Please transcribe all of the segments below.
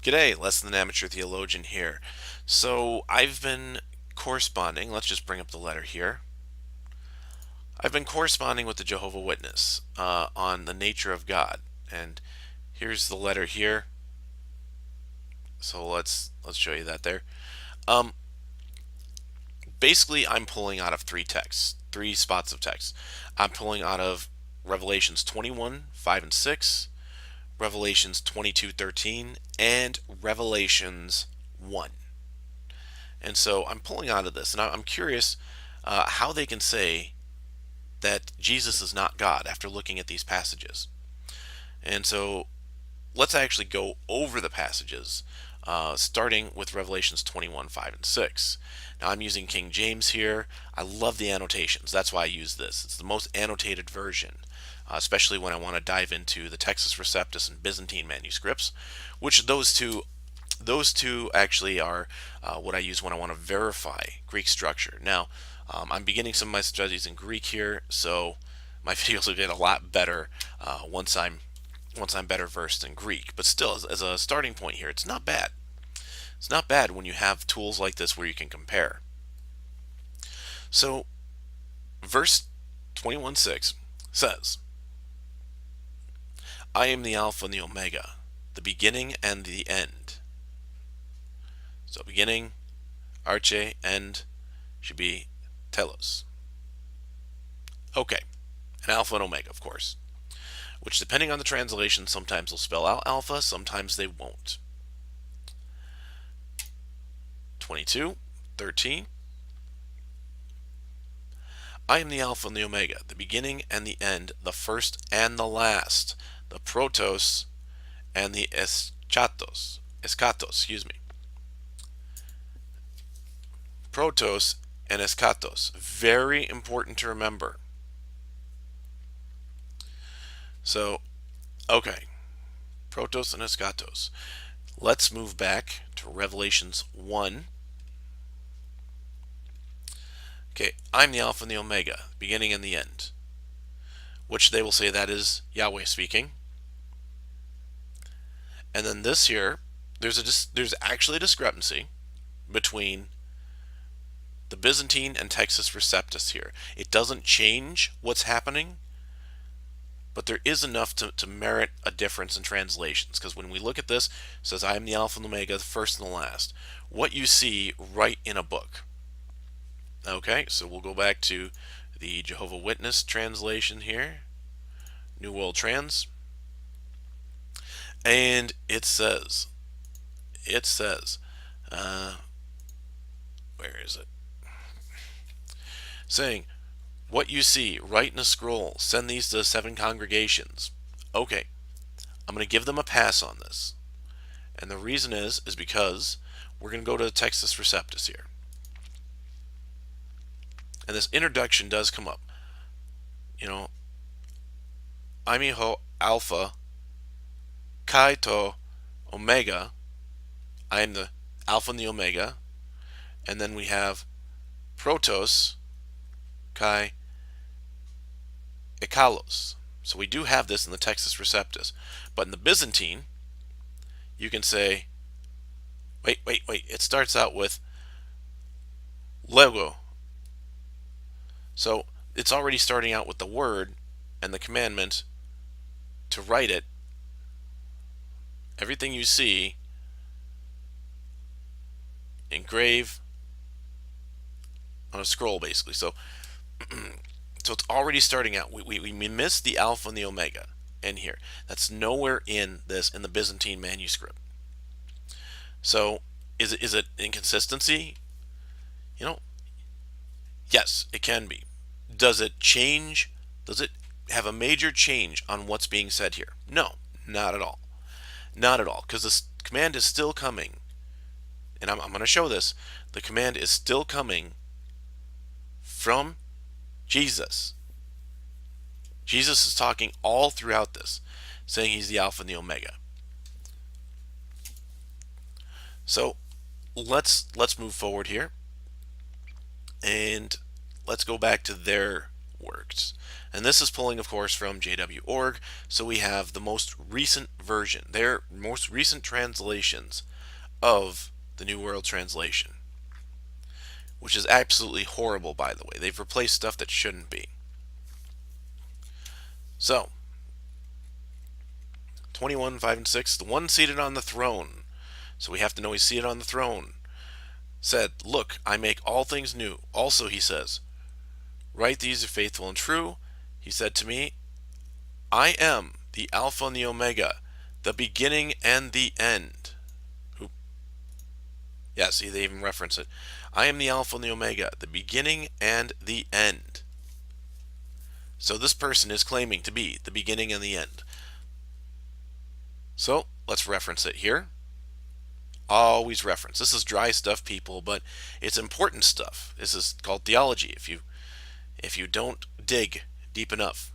G'day, less than amateur theologian here. So I've been corresponding, let's just bring up the letter here. I've been corresponding with the Jehovah Witness on the nature of God. And here's the letter here. So let's show you that there. Um, Basically, I'm pulling out of three texts, three spots of text. I'm pulling out of Revelations 21, 5 and 6, Revelations 22:13, and Revelations 1. And so I'm pulling out of this, and I'm curious how they can say that Jesus is not God after looking at these passages. And so let's actually go over the passages, starting with Revelations 21, 5, and 6. Now I'm using King James here. I love the annotations. That's why I use this. It's the most annotated version, especially when I want to dive into the Textus Receptus and Byzantine manuscripts, which those two actually are what I use when I want to verify Greek structure. Now, I'm beginning some of my studies in Greek here, so my videos will get a lot better once I'm better versed in Greek. But still, as a starting point here, it's not bad. It's not bad when you have tools like this where you can compare. So, verse 21:6 says, I am the Alpha and the Omega, the beginning and the end. So beginning, arche, end should be telos. Okay, an alpha and omega, of course, which depending on the translation, sometimes will spell out alpha, sometimes they won't. 22:13. I am the Alpha and the Omega, the beginning and the end, the first and the last, the protos and the eskatos, excuse me. Protos and eskatos, very important to remember. So, okay, protos and eskatos. Let's move back to Revelations 1. Okay, I'm the Alpha and the Omega, beginning and the end, which they will say that is Yahweh speaking. And then this here, there's actually a discrepancy between the Byzantine and Textus Receptus here. It doesn't change what's happening, but there is enough to merit a difference in translations. Because when we look at this, it says, I am the Alpha and the Omega, the first and the last. What you see right in a book. Okay, so we'll go back to the Jehovah Witness translation here, New World Trans, and it says, where is it? Saying, what you see, write in a scroll, send these to the 7 congregations. Okay, I'm going to give them a pass on this. And the reason is because we're going to go to the Textus Receptus here. And this introduction does come up. You know, Amiho Alpha, Kaito Omega. I am the Alpha and the Omega. And then we have Protos, Kai, Ekalos. So we do have this in the Textus Receptus. But in the Byzantine, you can say, wait. It starts out with Lego. So it's already starting out with the word and the commandment to write it. Everything you see, engrave on a scroll, basically. So it's already starting out. We missed the Alpha and the Omega in here. That's nowhere in the Byzantine manuscript. So is it inconsistency? You know, yes, it can be. Does it change? Does it have a major change on what's being said here? No, not at all. Not at all, because this command is still coming. And I'm going to show this. The command is still coming from Jesus. Jesus is talking all throughout this, saying he's the Alpha and the Omega. So let's move forward here, and let's go back to their worked. And this is pulling, of course, from JW.org, so we have the most recent version, their most recent translations of the New World Translation, which is absolutely horrible, by the way. They've replaced stuff that shouldn't be. So, 21, 5, and 6, the one seated on the throne, so we have to know he's seated on the throne, said, "Look, I make all things new." Also, he says, "Write these are faithful and true." He said to me, "I am the Alpha and the Omega, the beginning and the end." Oop. Yeah, see, they even reference it. "I am the Alpha and the Omega, the beginning and the end." So this person is claiming to be the beginning and the end. So let's reference it here. Always reference. This is dry stuff, people, but it's important stuff. This is called theology if you don't dig deep enough.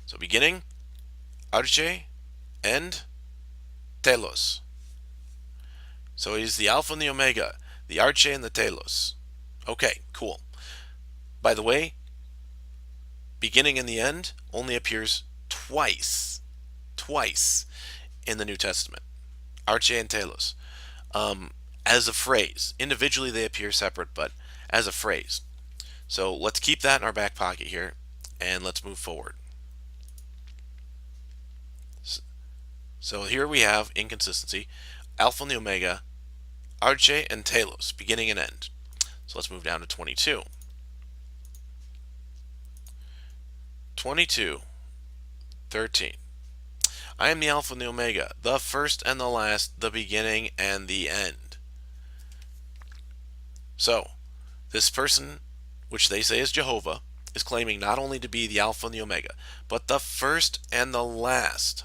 So beginning, arche, end, telos. So he's the Alpha and the Omega, the arche and the telos. Okay, cool. By the way, beginning and the end only appears twice in the New Testament. Arche and telos. As a phrase. Individually they appear separate, but as a phrase. So let's keep that in our back pocket here, and let's move forward. So here we have inconsistency. Alpha and the Omega, arche and telos, beginning and end. So let's move down to 22. 22:13. I am the Alpha and the Omega, the first and the last, the beginning and the end. So, this person, which they say is Jehovah, is claiming not only to be the Alpha and the Omega, but the first and the last.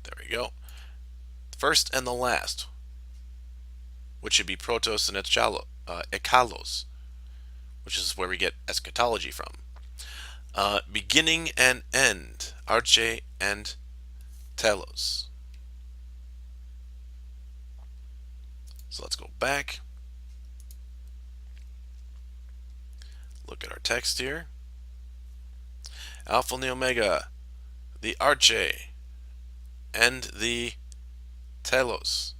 There we go. First and the last, which should be protos and ekalos, which is where we get eschatology from. Beginning and end, arche and telos. So let's go back. Look at our text here. Alpha and the Omega, the arche and the telos,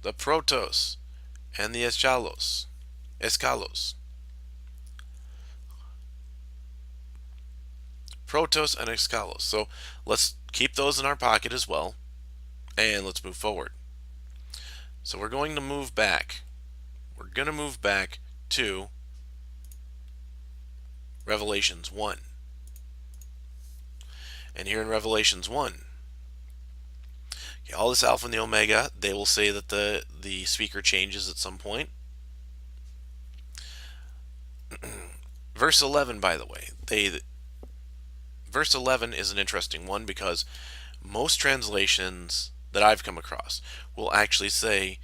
the protos and the eskalos. Protos and eskalos. So let's keep those in our pocket as well, and let's move forward. So we're going to move back. We're going to move back to Revelations 1. And here in Revelations 1, okay, all this Alpha and the Omega, they will say that the speaker changes at some point. Verse 11, by the way, verse 11 is an interesting one because most translations that I've come across will actually say,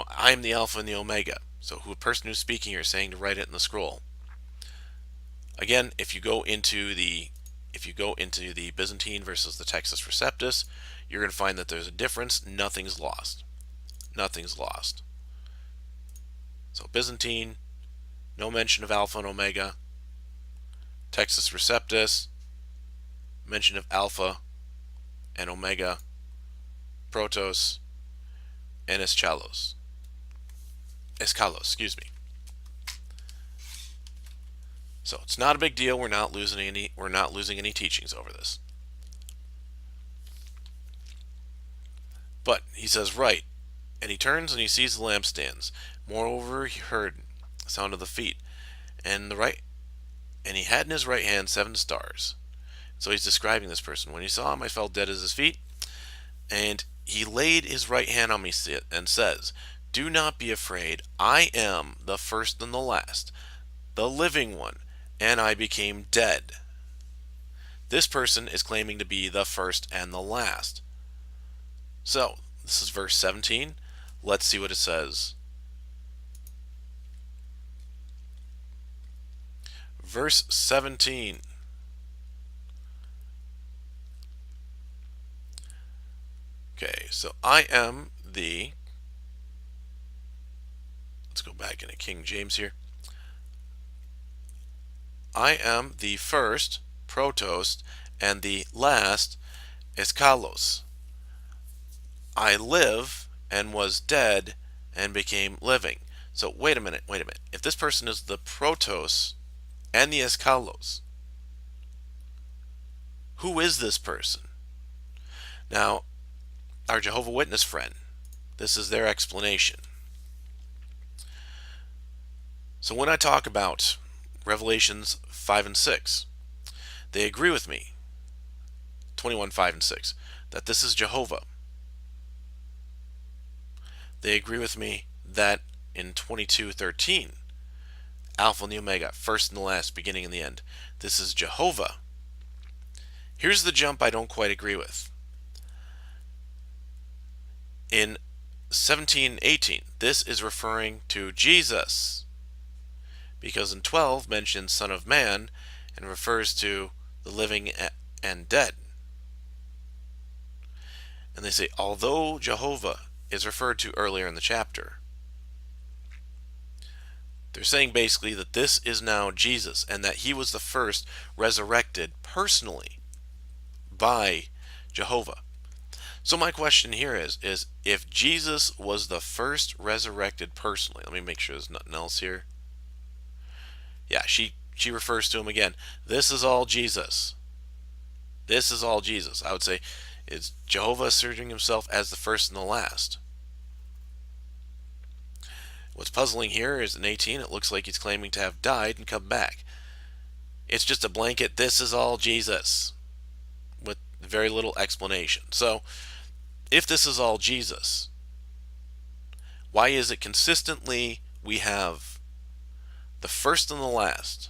I'm the Alpha and the Omega. So the person who's speaking here is saying to write it in the scroll. Again, if you go into the Byzantine versus the Textus Receptus, you're going to find that there's a difference. Nothing's lost. Nothing's lost. So Byzantine, no mention of Alpha and Omega. Textus Receptus, mention of Alpha and Omega, Protos, and Eskalos, excuse me. So it's not a big deal. We're not losing any teachings over this. But he says, right, and he turns and he sees the lampstands. Moreover, he heard the sound of the feet, and he had in his right hand 7 stars. So he's describing this person. When he saw him, I fell dead at his feet, and he laid his right hand on me and says, "Do not be afraid. I am the first and the last, the living one, and I became dead." This person is claiming to be the first and the last. So, this is verse 17. Let's see what it says. Verse 17. Okay, so I am the, Let's go back into King James here. I am the first, protos, and the last, eskalos. I live and was dead and became living. So wait a minute. If this person is the protos and the eskalos, who is this person? Now, our Jehovah Witness friend, this is their explanation. So when I talk about Revelations 5 and 6, they agree with me, 21, 5 and 6, that this is Jehovah. They agree with me that in 22:13, Alpha and the Omega, first and the last, beginning and the end, this is Jehovah. Here's the jump I don't quite agree with. In 17:18, this is referring to Jesus, because in 12 mentions Son of Man and refers to the living and dead. And they say, although Jehovah is referred to earlier in the chapter, they're saying basically that this is now Jesus and that he was the first resurrected personally by Jehovah. So my question here is if Jesus was the first resurrected personally, let me make sure there's nothing else here. Yeah, she refers to him again. This is all Jesus. This is all Jesus. I would say, is Jehovah asserting himself as the first and the last? What's puzzling here is in 18, it looks like he's claiming to have died and come back. It's just a blanket, this is all Jesus, with very little explanation. So, if this is all Jesus, why is it consistently we have the first and the last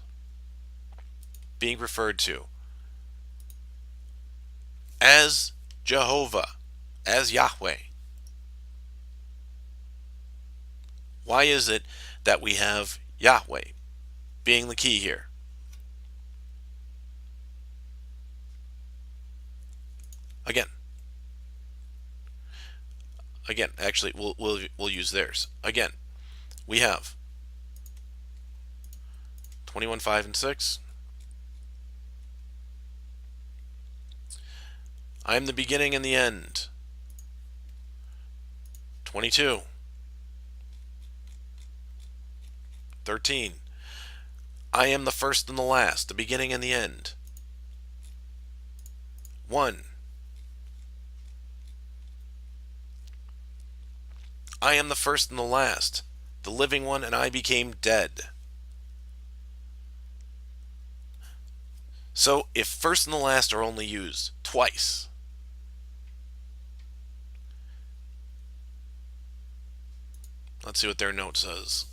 being referred to as Jehovah, as Yahweh? Why is it that we have Yahweh being the key here? Again, actually, we'll use theirs. Again, we have 21, 5, and 6. I am the beginning and the end. 22. 13. I am the first and the last, the beginning and the end. 1. I am the first and the last, the living one, and I became dead. So, if first and the last are only used twice, let's see what their note says.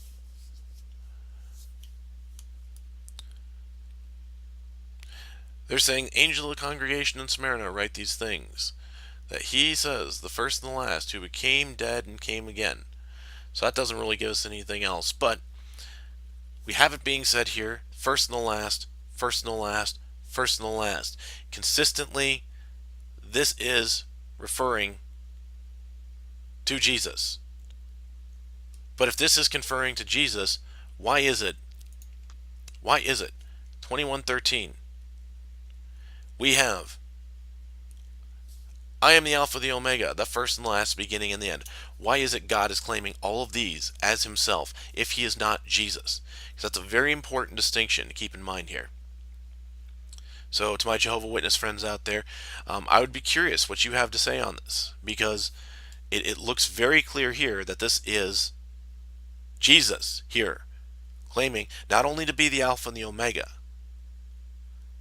They're saying, angel of the congregation in Smyrna, write these things. That he says, the first and the last, who became dead and came again. So that doesn't really give us anything else. But we have it being said here, first and the last, first and the last, first and the last. Consistently, this is referring to Jesus. But if this is conferring to Jesus, why is it? 21:13. We have, I am the Alpha, the Omega, the first and the last, beginning and the end. Why is it God is claiming all of these as himself if he is not Jesus? Because that's a very important distinction to keep in mind here. So to my Jehovah Witness friends out there, I would be curious what you have to say on this, because it looks very clear here that this is Jesus here, claiming not only to be the Alpha and the Omega,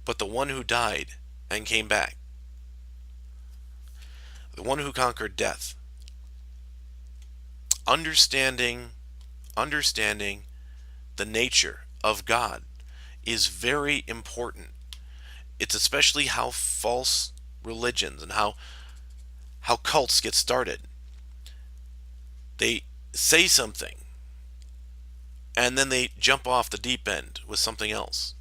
but the one who died and came back. The one who conquered death. Understanding the nature of God is very important. It's especially how false religions and how cults get started. They say something and then they jump off the deep end with something else.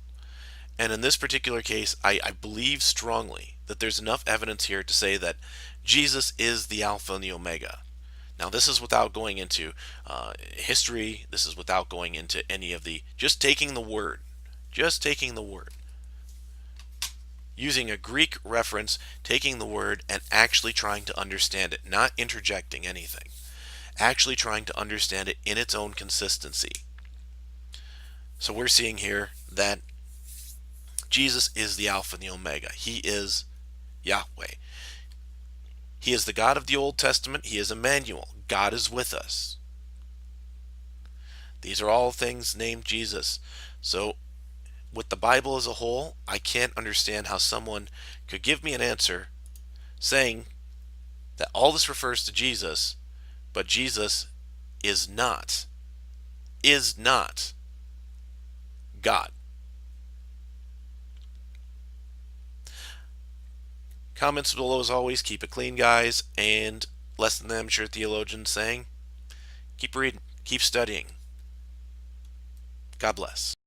And in this particular case, I believe strongly that there's enough evidence here to say that Jesus is the Alpha and the Omega. Now, this is without going into history. This is without going into any of the, just taking the word, using a Greek reference, taking the word and actually trying to understand it, not interjecting anything, actually trying to understand it in its own consistency. So we're seeing here that Jesus is the Alpha and the Omega. He is Yahweh. He is the God of the Old Testament. He is Emmanuel. God is with us. These are all things named Jesus. So with the Bible as a whole, I can't understand how someone could give me an answer saying that all this refers to Jesus, but Jesus is not God. Comments below as always. Keep it clean, guys. And less than the amateur theologian saying, keep reading, keep studying. God bless.